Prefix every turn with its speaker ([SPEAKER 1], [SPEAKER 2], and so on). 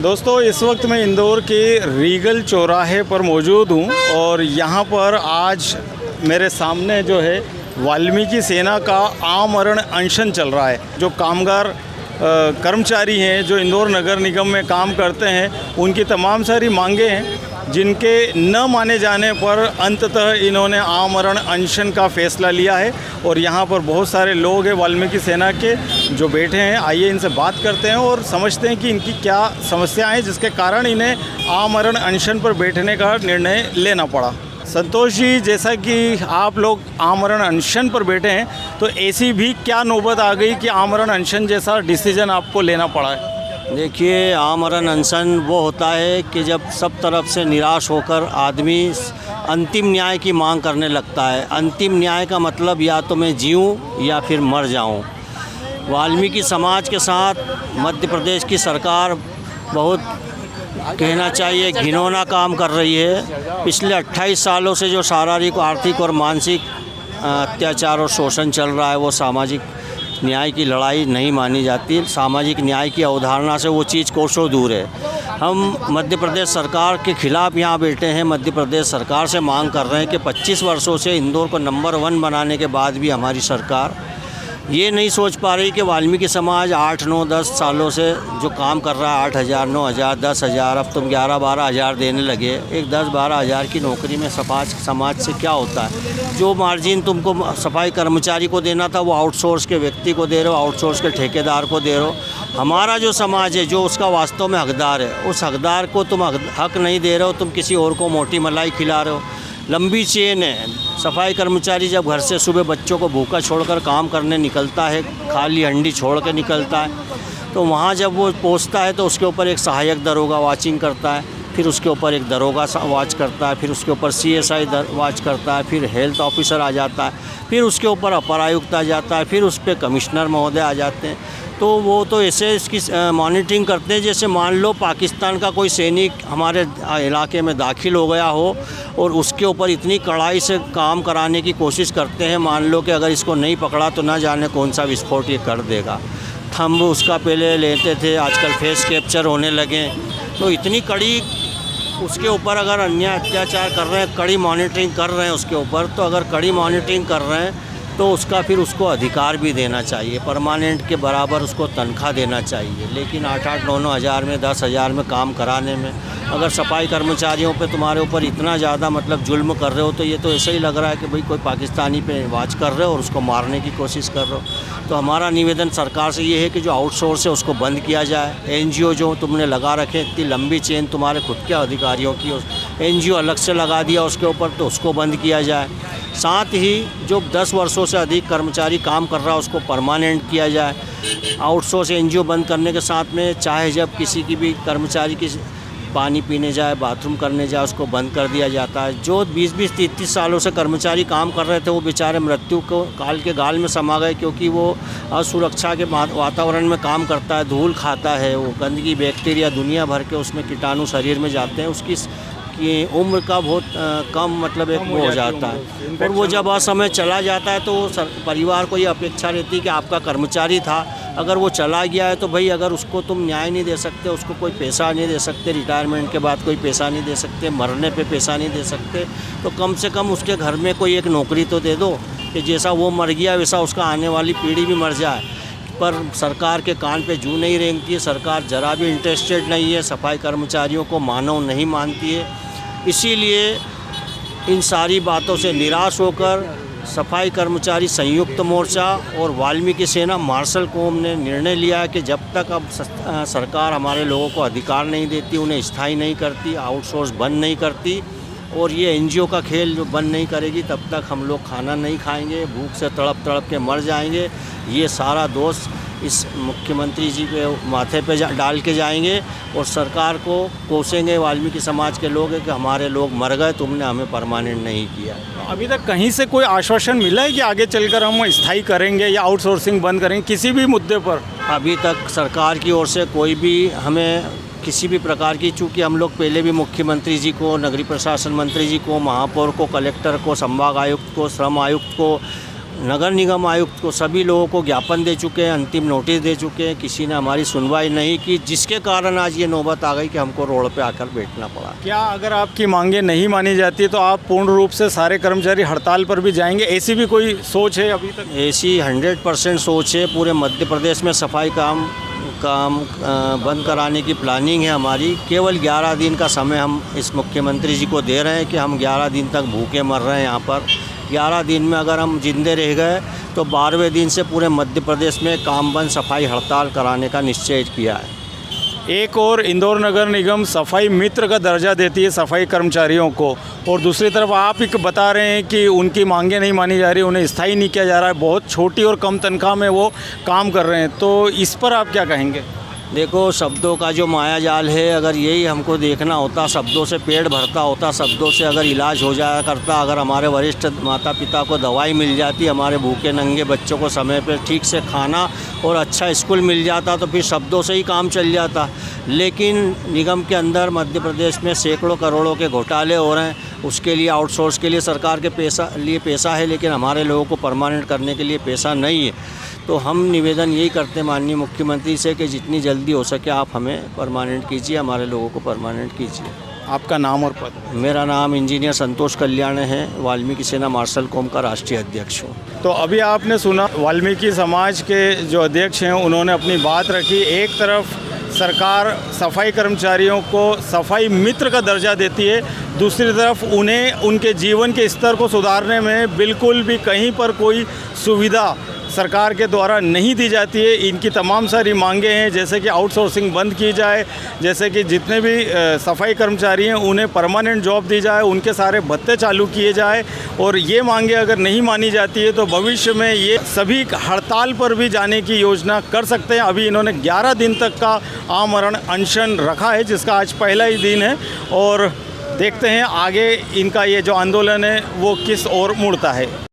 [SPEAKER 1] दोस्तों, इस वक्त मैं इंदौर के रीगल चौराहे पर मौजूद हूँ और यहाँ पर आज मेरे सामने जो है वाल्मीकि सेना का आमरण अनशन चल रहा है। जो कामगार कर्मचारी हैं जो इंदौर नगर निगम में काम करते हैं, उनकी तमाम सारी मांगें हैं जिनके न माने जाने पर अंततः इन्होंने आमरण अनशन का फ़ैसला लिया है। और यहाँ पर बहुत सारे लोग हैं वाल्मीकि सेना के जो बैठे हैं। आइए इनसे बात करते हैं और समझते हैं कि इनकी क्या समस्याएं हैं जिसके कारण इन्हें आमरण अनशन पर बैठने का निर्णय लेना पड़ा। संतोष जी, जैसा कि आप लोग आमरण अनशन पर बैठे हैं, तो ऐसी भी क्या नौबत आ गई कि आमरण अनशन जैसा डिसीजन आपको लेना पड़ा है?
[SPEAKER 2] देखिए, आमरण अनशन वो होता है कि जब सब तरफ से निराश होकर आदमी अंतिम न्याय की मांग करने लगता है। अंतिम न्याय का मतलब या तो मैं जीऊँ या फिर मर जाऊँ। वाल्मीकि समाज के साथ मध्य प्रदेश की सरकार बहुत कहना चाहिए घिनौना काम कर रही है। पिछले 28 सालों से जो शारीरिक, आर्थिक और मानसिक अत्याचार और शोषण चल रहा है, वो सामाजिक न्याय की लड़ाई नहीं मानी जाती। सामाजिक न्याय की अवधारणा से वो चीज़ कोसों दूर है। हम मध्य प्रदेश सरकार के ख़िलाफ़ यहाँ बैठे हैं। मध्य प्रदेश सरकार से मांग कर रहे हैं कि 25 वर्षों से इंदौर को नंबर 1 बनाने के बाद भी हमारी सरकार ये नहीं सोच पा रही कि वाल्मीकि समाज 8, 9, 10 सालों से जो काम कर रहा है, 8,000, 9,000, 10,000, अब तुम 11, 12 हज़ार देने लगे। एक 10, 12 हज़ार की नौकरी में समाज से क्या होता है? जो मार्जिन तुमको सफाई कर्मचारी को देना था, वो आउटसोर्स के व्यक्ति को दे रहे हो, आउटसोर्स के ठेकेदार को दे रहे हो। हमारा जो समाज है, जो उसका वास्तव में हकदार है, उस हकदार को तुम हक नहीं दे रहे हो। तुम किसी और को मोटी मलाई खिला रहे हो। लंबी चेन है। सफाई कर्मचारी जब घर से सुबह बच्चों को भूखा छोड़कर काम करने निकलता है, खाली हंडी छोड़ के निकलता है, तो वहाँ जब वो पहुँचता है तो उसके ऊपर एक सहायक दरोगा वाचिंग करता है, फिर उसके ऊपर एक दरोगा वाच करता है, फिर उसके ऊपर CSI वाच करता है, फिर हेल्थ ऑफिसर आ जाता है, फिर उसके ऊपर अपर आयुक्त आ जाता है, फिर उस पर कमिश्नर महोदय आ जाते हैं। तो वो तो ऐसे इसकी मॉनिटरिंग करते हैं जैसे मान लो पाकिस्तान का कोई सैनिक हमारे इलाके में दाखिल हो गया हो और उसके ऊपर इतनी कड़ाई से काम कराने की कोशिश करते हैं। मान लो कि अगर इसको नहीं पकड़ा तो ना जाने कौन सा विस्फोट ये कर देगा। थंब उसका पहले लेते थे, आजकल फेस कैप्चर होने लगे। तो इतनी कड़ी उसके ऊपर अगर अन्याय अत्याचार कर रहे हैं, कड़ी मॉनिटरिंग कर रहे हैं उसके ऊपर, तो अगर कड़ी मॉनिटरिंग कर रहे हैं तो उसका फिर उसको अधिकार भी देना चाहिए। परमानेंट के बराबर उसको तनख्वाह देना चाहिए। लेकिन 8-8, 9-9 हज़ार में, 10 हज़ार में काम कराने में अगर सफाई कर्मचारियों पे तुम्हारे ऊपर इतना ज़्यादा मतलब जुल्म कर रहे हो, तो ये तो ऐसे ही लग रहा है कि भाई कोई पाकिस्तानी पे वाच कर रहे हो और उसको मारने की कोशिश कर रहे हो। तो हमारा निवेदन सरकार से ये है कि जो आउटसोर्स है उसको बंद किया जाए। NGO जो तुमने लगा रखे, इतनी लंबी चेन तुम्हारे खुद के अधिकारियों की, NGO अलग से लगा दिया उसके ऊपर, तो उसको बंद किया जाए। साथ ही जो 10 वर्षों से अधिक कर्मचारी काम कर रहा है उसको परमानेंट किया जाए। आउटसोर्स NGO बंद करने के साथ में चाहे जब किसी की भी कर्मचारी की पानी पीने जाए, बाथरूम करने जाए, उसको बंद कर दिया जाता है। जो 20-20, 30-30 सालों से कर्मचारी काम कर रहे थे, वो बेचारे मृत्यु को काल के गाल में समा गए, क्योंकि वो असुरक्षा के वातावरण में काम करता है, धूल खाता है, वो गंदगी, बैक्टीरिया दुनिया भर के उसमें कीटाणु शरीर में जाते हैं। उसकी कि उम्र का बहुत कम मतलब एक वो हो जाता है। और वो जब असमय चला जाता है तो परिवार को ये अपेक्षा रहती है कि आपका कर्मचारी था, अगर वो चला गया है तो भाई अगर उसको तुम न्याय नहीं दे सकते, उसको कोई पैसा नहीं दे सकते, रिटायरमेंट के बाद कोई पैसा नहीं दे सकते, मरने पे पैसा नहीं दे सकते, तो कम से कम उसके घर में कोई एक नौकरी तो दे दो कि जैसा वो मर गया वैसा उसका आने वाली पीढ़ी भी मर जाए। पर सरकार के कान पे जू नहीं रेंगती है। सरकार ज़रा भी इंटरेस्टेड नहीं है, सफाई कर्मचारियों को मानव नहीं मानती है। इसीलिए इन सारी बातों से निराश होकर सफाई कर्मचारी संयुक्त मोर्चा और वाल्मीकि सेना मार्शल कौम ने निर्णय लिया है कि जब तक अब सरकार हमारे लोगों को अधिकार नहीं देती, उन्हें स्थायी नहीं करती, आउटसोर्स बंद नहीं करती और ये NGO का खेल जो बंद नहीं करेगी, तब तक हम लोग खाना नहीं खाएंगे, भूख से तड़प तड़प के मर जाएंगे। ये सारा दोष इस मुख्यमंत्री जी के माथे पे डाल के जाएंगे और सरकार को कोसेंगे वाल्मीकि समाज के लोग कि हमारे लोग मर गए, तुमने हमें परमानेंट नहीं किया।
[SPEAKER 1] अभी तक कहीं से कोई आश्वासन मिला है कि आगे चलकर हम स्थायी करेंगे या आउटसोर्सिंग बंद करेंगे किसी भी मुद्दे पर?
[SPEAKER 2] अभी तक सरकार की ओर से कोई भी हमें किसी भी प्रकार की, चूँकि हम लोग पहले भी मुख्यमंत्री जी को, नगरीय प्रशासन मंत्री जी को, महापौर को, कलेक्टर को, संभाग आयुक्त को, श्रम आयुक्त को, नगर निगम आयुक्त को, सभी लोगों को ज्ञापन दे चुके हैं, अंतिम नोटिस दे चुके हैं, किसी ने हमारी सुनवाई नहीं की, जिसके कारण आज ये नौबत आ गई कि हमको रोड पे आकर बैठना पड़ा।
[SPEAKER 1] क्या अगर आपकी मांगें नहीं मानी जाती तो आप पूर्ण रूप से सारे कर्मचारी हड़ताल पर भी जाएंगे? ऐसी भी कोई सोच है अभी तक?
[SPEAKER 2] ऐसी 100% सोच है। पूरे मध्य प्रदेश में सफाई काम बंद कराने की प्लानिंग है हमारी। केवल 11 दिन का समय हम इस मुख्यमंत्री जी को दे रहे हैं कि हम 11 दिन तक भूखे मर रहे हैं यहाँ पर। 11 दिन में अगर हम जिंदे रह गए तो 12वें दिन से पूरे मध्य प्रदेश में काम बंद सफाई हड़ताल कराने का निश्चय किया है।
[SPEAKER 1] एक और इंदौर नगर निगम सफाई मित्र का दर्जा देती है सफाई कर्मचारियों को, और दूसरी तरफ आप एक बता रहे हैं कि उनकी मांगें नहीं मानी जा रही, उन्हें स्थायी नहीं किया जा रहा है, बहुत छोटी और कम तनख्वाह में वो काम कर रहे हैं, तो इस पर आप क्या कहेंगे?
[SPEAKER 2] देखो, शब्दों का जो माया जाल है, अगर यही हमको देखना होता, शब्दों से पेट भरता होता, शब्दों से अगर इलाज हो जाया करता, अगर हमारे वरिष्ठ माता पिता को दवाई मिल जाती, हमारे भूखे नंगे बच्चों को समय पर ठीक से खाना और अच्छा स्कूल मिल जाता, तो फिर शब्दों से ही काम चल जाता। लेकिन निगम के अंदर मध्य प्रदेश में सैकड़ों करोड़ों के घोटाले हो रहे हैं, उसके लिए आउटसोर्स के लिए सरकार के पैसा है, लेकिन हमारे लोगों को परमानेंट करने के लिए पैसा नहीं है। तो हम निवेदन यही करते हैं माननीय मुख्यमंत्री से कि जितनी जल्दी हो सके आप हमें परमानेंट कीजिए, हमारे लोगों को परमानेंट कीजिए।
[SPEAKER 1] आपका नाम और पद?
[SPEAKER 2] मेरा नाम इंजीनियर संतोष कल्याण है, वाल्मीकि सेना मार्शल कॉम का राष्ट्रीय अध्यक्ष हूँ।
[SPEAKER 1] तो अभी आपने सुना वाल्मीकि समाज के जो अध्यक्ष हैं उन्होंने अपनी बात रखी। एक तरफ सरकार सफाई कर्मचारियों को सफाई मित्र का दर्जा देती है, दूसरी तरफ उन्हें उनके जीवन के स्तर को सुधारने में बिल्कुल भी कहीं पर कोई सुविधा सरकार के द्वारा नहीं दी जाती है। इनकी तमाम सारी मांगें हैं, जैसे कि आउटसोर्सिंग बंद की जाए, जैसे कि जितने भी सफाई कर्मचारी हैं उन्हें परमानेंट जॉब दी जाए, उनके सारे भत्ते चालू किए जाए, और ये मांगें अगर नहीं मानी जाती है तो भविष्य में ये सभी हड़ताल पर भी जाने की योजना कर सकते हैं। अभी इन्होंने 11 दिन तक का आमरण अनशन रखा है, जिसका आज पहला ही दिन है, और देखते हैं आगे इनका ये जो आंदोलन है वो किस ओर मुड़ता है।